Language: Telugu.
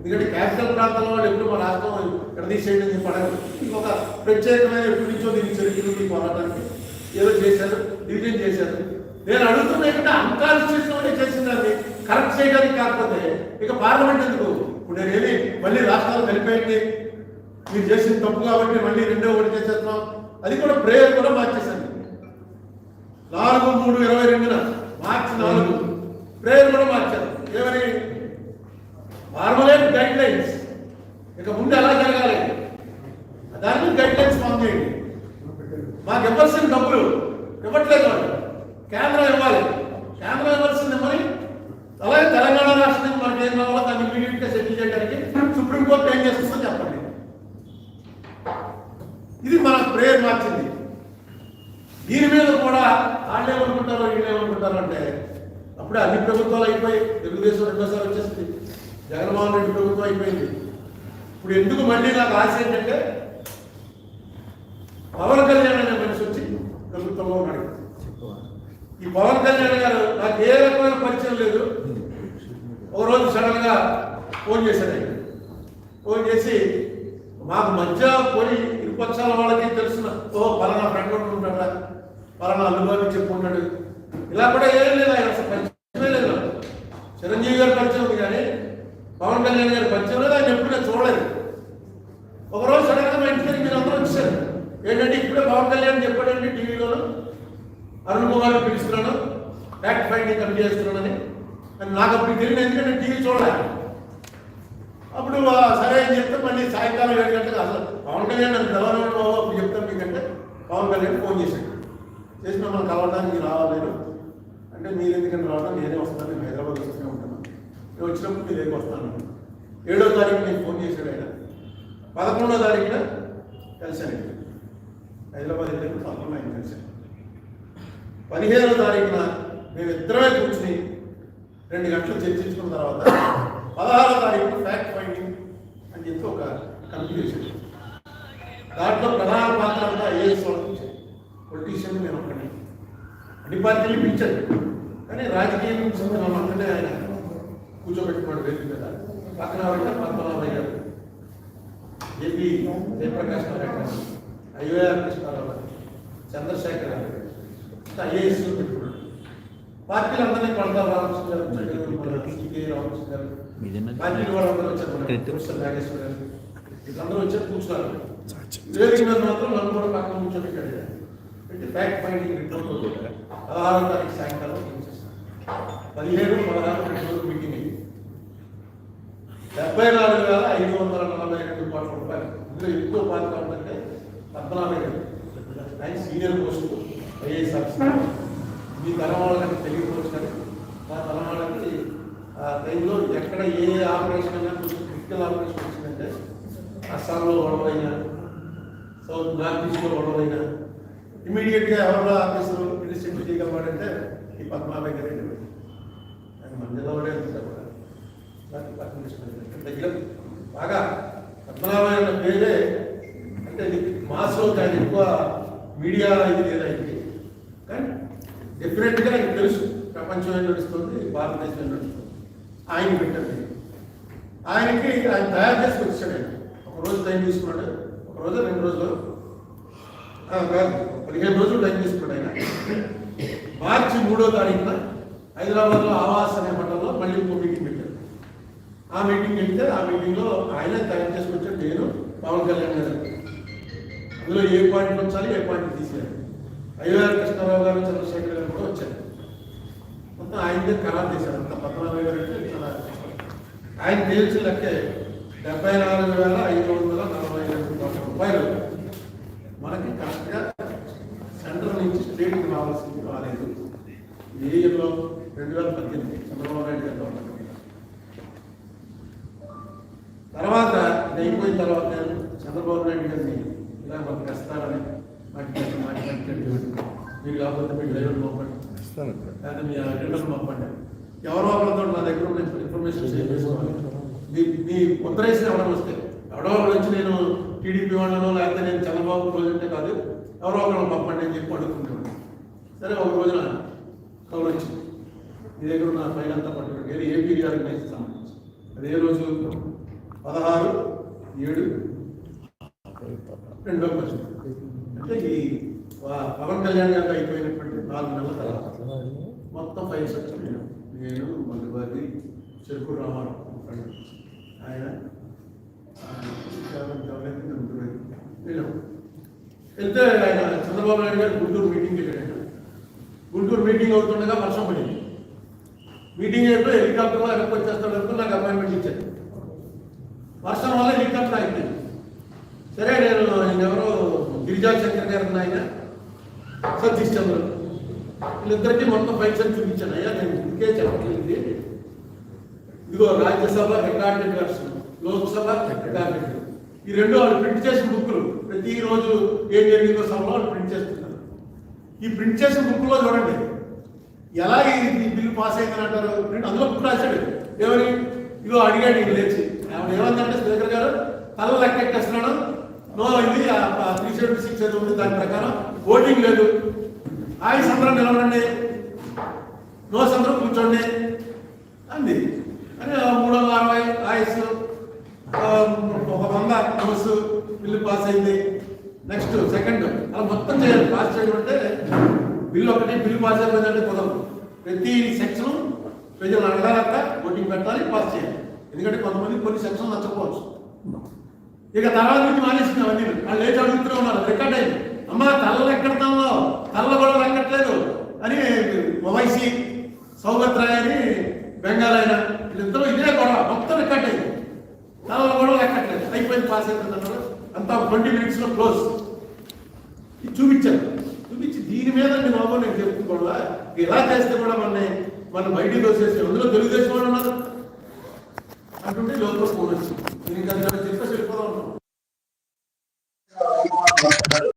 ఎందుకంటే క్యాపిటల్ ప్రాంతంలో వాళ్ళు ఎప్పుడు మా రాష్ట్రం ఎడదీసేయండి అని పడదు. ఇంకొక ప్రత్యేకమైన ఎప్పటి నుంచో దీనికి జరిగింది పోరాటానికి ఏదో చేశారు, డివిజన్ చేశారు. నేను అడుగుతున్నా ఏంటంటే అన్కాన్స్టిట్యూషనల్ చేసిందాన్ని కరెక్ట్ చేయడానికి కాకపోతే ఇక పార్లమెంట్ ఎందుకు? ఇప్పుడు నేనేమి మళ్ళీ రాష్ట్రాలు కలిపేయండి, మీరు చేసిన తప్పు కాబట్టి మళ్ళీ రెండో ఒకటి చేసేస్తున్నాం. అది కూడా ప్రేయర్ కూడా మార్చేశాను. 4/3/22 మార్చి 4 ప్రేయర్ కూడా మార్చారు. ఏమని? ఫార్ములేట్ గైడ్ లైన్స్, ఇక ముందు ఎలా జరగాలి దాని మీద గైడ్ లైన్స్ ఫామ్ చేయండి. మాకు ఇవ్వాల్సిన డబ్బులు ఇవ్వట్లేదు వాళ్ళు, కేంద్రం ఇవ్వాలి, కేంద్రం ఇవ్వాల్సింది ఇవ్వని. అలాగే తెలంగాణ రాష్ట్రం మనకి ఏం కావాలో దాన్ని ఇమీడియట్ గా సెటిల్ చేయడానికి సుప్రీంకోర్టు ఏం చేస్తుందో చెప్పండి. ఇది మన ప్రేయర్ మార్చింది. దీని మీద కూడా వాళ్ళు ఏమనుకుంటారో వీళ్ళు ఏమనుకుంటారో అంటే అప్పుడే అన్ని ప్రభుత్వాలు అయిపోయి, తెలుగుదేశం రెండోసారి వచ్చేసింది, జగన్మోహన్ రెడ్డి ప్రభుత్వం అయిపోయింది. ఇప్పుడు ఎందుకు మళ్ళీ నాకు ఆశ ఏంటంటే పవన్ కళ్యాణ్ అనే మనిషి వచ్చి ప్రభుత్వంలో ఉన్నాడు. ఈ పవన్ కళ్యాణ్ గారు నాకు ఏ రకమైన పరిచయం లేదు. ఒక రోజు సడన్ గా ఫోన్ చేశాడు. ఆయన ఫోన్ చేసి మాకు మధ్య పోయి ఇరుపక్షాల వాళ్ళకి తెలిసిన పలానా ఫ్రెండ్ ఉంటాడా, పలానా అల్లుబాబు చెప్పుకుంటాడు, ఇలా కూడా ఏం లేదు. ఆయన అసలు పరిచయమే లేదు. చిరంజీవి గారి పరిచయం ఉంది కానీ పవన్ కళ్యాణ్ గారి పరిచయం లేదు. ఆయన ఎప్పుడు నేను చూడలేదు. ఒకరోజు సడన్ గా మా ఇంటి దగ్గర మీరు అందరూ వచ్చారు. ఏంటంటే ఇప్పుడే పవన్ కళ్యాణ్ చెప్పాడండి టీవీలో అరుణ్ కుమార్ పిలుస్తున్నాను, ఫ్యాక్ట్ ఫైండింగ్ కమిటీ చేస్తున్నానని. నాకు అప్పుడు తెలియదు, ఎందుకంటే టీవీ చూడాలి. అప్పుడు సరే అని చెప్తే మళ్ళీ సాయంకాలం 7 గంటలకు అసలు పవన్ కళ్యాణ్ నాకు తెలంగాణలో అప్పుడు చెప్తాను మీకంటే పవన్ కళ్యాణ్ ఫోన్ చేశాడు. చేసి మమ్మల్ని కలవడానికి రావాలి అంటే మీరు ఎందుకంటే రావడం, నేనే వస్తాను, నేను హైదరాబాద్ వస్తూనే ఉంటాను, నేను వచ్చినప్పుడు మీరు ఏమి వస్తాను. 7వ తారీఖు నేను ఫోన్ చేశాడు ఆయన. 11వ తారీఖున కలిశాను, హైదరాబాద్ వెళ్ళి 11 ఆయన కలిశాను. 15వ తారీఖున మేమిద్దరమే కూర్చుని 2 గంటలు చర్చించుకున్న తర్వాత 16వ తారీఖు ఫ్యాక్ట్ ఫైండింగ్ అని చెప్పి ఒక కమిటీ చేశాడు. దాంట్లో ప్రధాన పాత్ర అంతా ఐఏఎస్ వాళ్ళకి పొలిటీషియన్ నేను ఒక్కడే. అన్ని పార్టీలు పిలిచాడు కానీ రాజకీయం నుంచి ఒక్కడే ఆయన కూర్చోబెట్టుకున్నాడు వేదిక మీద. పక్కన పద్మనాభయ్య గారు, ఏపీ జయప్రకాష్ నారాయణ గారు, ఐవైఆర్ కృష్ణారావు, చంద్రశేఖర్ గారు, ఐఏఎస్ పెట్టుకున్నాడు. పార్టీలు అందరినీ కొడతా రామకృష్ణ గారు, కే రామకృష్ణ గారు, పార్టీలు వాళ్ళందరూ వచ్చారు, ప్రొఫెసర్ నాగేశ్వర గారు, వీళ్ళందరూ వచ్చారు కూర్చున్నారు. వేదిక మీద మాత్రం నన్ను కూడా పక్కన కూర్చోబెట్టాడు. పెట్టి ఫ్యాక్ట్ ఫైండింగ్ రిపోర్ట్ 16వ తారీఖు సాయంకాలం 17, 16 రోజు మీటింగ్ అయింది. 74,542 కోట్ల రూపాయలు. ఇందులో ఎక్కువ పాత్ర ఉందంటే పద్మనాభయ్య గారు, ఆయన సీనియర్ పోస్టు ఐఏఎస్ ఆఫీసర్. మీ తరం వాళ్ళకి తెలియకపోవచ్చు కానీ మా తరం వాళ్ళకి ఆ టైంలో ఎక్కడ ఏ ఆపరేషన్ అయినా కొంచెం క్రిటికల్ ఆపరేషన్ వచ్చిందంటే అస్సాంలో గొడవైనా, సౌత్ నార్త్ ఈస్ట్లో గొడవైనా ఇమీడియట్గా ఎవరో ఆఫీసర్ మినిస్ట్రీ చేయగలవాడంటే ఈ పద్మనాభయ్య గారు. ఆయన మన జిల్లాలోనే కూడా దగ్గర బాగా పద్మనాభయ్య అన్న పేరే అంటే మాస్లో ఆయన ఎక్కువ మీడియా ఇది లేదా ఇది కానీ డెఫినెట్గా ఆయనకు తెలుసు ప్రపంచం ఏం నడుస్తుంది, భారతదేశం ఏం నడుస్తుంది. ఆయన పెట్టండి. ఆయనకి ఆయన తయారు చేసి వచ్చాడు. ఆయన ఒకరోజు టైం తీసుకున్నాడు, ఒకరోజు 2 రోజులు కాదు 15 రోజులు టైం తీసుకున్నాడు. ఆయన మార్చి 3వ తారీఖున హైదరాబాద్లో ఆవాస్ అనే మండలంలో మళ్ళీ ఇంకో మీటింగ్ పెట్టారు. ఆ మీటింగ్ వెళ్తే ఆ మీటింగ్లో ఆయన తయారు చేసుకొచ్చాడు, నేను పవన్ కళ్యాణ్ గారు. అందులో ఏ పాయింట్ ఉంచాలి, ఏ పాయింట్ తీసేయాలి. ఐవైఆర్ కృష్ణారావు గారు, చంద్రశేఖర్ గారు కూడా వచ్చారు. మొత్తం ఆయనదే ఖరారు చేశారు. అంత పద్మనాభయ్య గారు అంటే చాలా ఆయన తేల్చిన లెక్కే 74,542 కోట్ల రూపాయలు మనకి కరెక్ట్గా సెంట్రల్ నుంచి స్టేట్కి రావాల్సింది రాలేదు. ఏ ఇయర్లో 2018 చంద్రబాబు నాయుడు గారు ఉన్నది. తర్వాత ఇది అయిపోయిన తర్వాత నేను చంద్రబాబు నాయుడు గారిని ఇలా మాకు తెస్తారని మీరు కాకపోతే మీ డ్రైవర్లు పంపండి, లేదా మీ అటెండర్లు పంపండి, ఎవరో ఒకరితో నా దగ్గర ఉన్న ఇన్ఫర్మేషన్ షేర్ చేసుకోవాలి. మీ ఉత్తరేసిన ఎవరైనా వస్తే ఎవడో ఒకరు వచ్చి నేను టీడీపీ వాళ్ళనో లేకపోతే నేను చంద్రబాబు రోజుంటే కాదు, ఎవరో ఒకరు పంపండి అని చెప్పి అడుగుతుంటాను. సరే ఒక రోజున కవర్ వచ్చింది, మీ దగ్గర ఉన్న ఫైల్ అంతా పట్టుకుంటే ఏపీ రీఆర్గనైజేషన్ సంబంధించి. అదే రోజు 16/7/2020 అంటే ఈ పవన్ కళ్యాణ్ గారు అయిపోయినటువంటి 4 నెలల తర్వాత మొత్తం ఫైల్స్ వచ్చాయి. నేను మధుబాబి చెరుకు రామారావు ఆయన వెళ్తే ఆయన చంద్రబాబు నాయుడు గారు గుంటూరు మీటింగ్కి వెళ్ళాడు. గుంటూరు మీటింగ్ అవుతుండగా వర్షం పడింది. మీటింగ్ అయిపోయి హెలికాప్టర్లో వెనక్కి వచ్చేస్తాడు వరకు నాకు అపాయింట్మెంట్ ఇచ్చారు. వర్షం వల్ల హెలికాప్టర్ అయిపోయింది. సరే నేను ఎవరో గిరిజా శంకర్ గారు ఆయన సతీష్ చంద్ర వీళ్ళిద్దరికీ మొత్తం ఫైల్స్ అని చూపించాను. అయ్యా నేను ఇంకే చెప్పట్లేదు, ఇదిగో Rajya Sabha recorded version, Lok Sabha recorded, ఈ రెండు వాళ్ళు ప్రింట్ చేసిన బుక్లు ప్రతిరోజు ఏం జరిగిందో సభలో వాళ్ళు ప్రింట్ చేస్తున్నారు. ఈ ప్రింట్ చేసిన బుక్లో చూడండి ఎలా ఈ బిల్లు పాస్ అయిందని అంటారు. ప్రింట్ అందులో బుక్ రాశాడు ఎవరి ఇగో అడిగాడు ఇది లేచి ఆవిడ ఏమందంటే స్పీకర్ గారు తల లెక్కెట్టేస్తున్నాడు, నో ఇది 376 అది ఉంది, దాని ప్రకారం ఓటింగ్ లేదు, ఆయస్ అందరం నిలబడండి, నోస్ అందరూ కూర్చోండి అంది అని 360 ఆయస్ 100 నోస్ బిల్లు పాస్ అయింది. నెక్స్ట్ సెకండ్ అలా మొత్తం చేయాలి. పాస్ చేయడం అంటే బిల్లు ఒకటి బిల్లు పాస్ అయిపోయిందంటే కుదరదు. ప్రతి సెక్షన్ ప్రజలు అడగాలక్క ఓటింగ్ పెట్టాలి, పాస్ చేయాలి. ఎందుకంటే కొంతమంది కొన్ని సెక్షన్లు నచ్చకపోవచ్చు. ఇక తర్వాత నుంచి మానేసింది అవన్నీ. వాళ్ళు లేచి అడుగుతూనే ఉన్నారు, రికార్డ్ అయింది, అమ్మ తల్ల ఎక్కడతాంలో తల్ల కూడా లెక్కట్లేదు అని ఓవైసీ సౌగత్ రాయ్ అని బెంగాల్ ఆయన వీళ్ళిద్దరూ ఇదే గొడవ మొత్తం రికార్డ్ అయింది. తల్ల కూడా లెక్కట్లేదు, అయిపోయింది పాస్ అయిపోయింది అన్నారు. అంతా 20 minutes క్లోజ్. ఇది చూపించాను. చూపించి దీని మీద బాబు నేను చెప్పుకోవడం ఇలా చేస్తే కూడా మన బయటికి వచ్చేసి అందులో తెలుగుదేశం వాళ్ళు ఉన్నారు అంటుంటే లోపల ఫోన్ వచ్చింది. నేను ఇంకా చెప్పేసి వెళ్ళిపోదాం.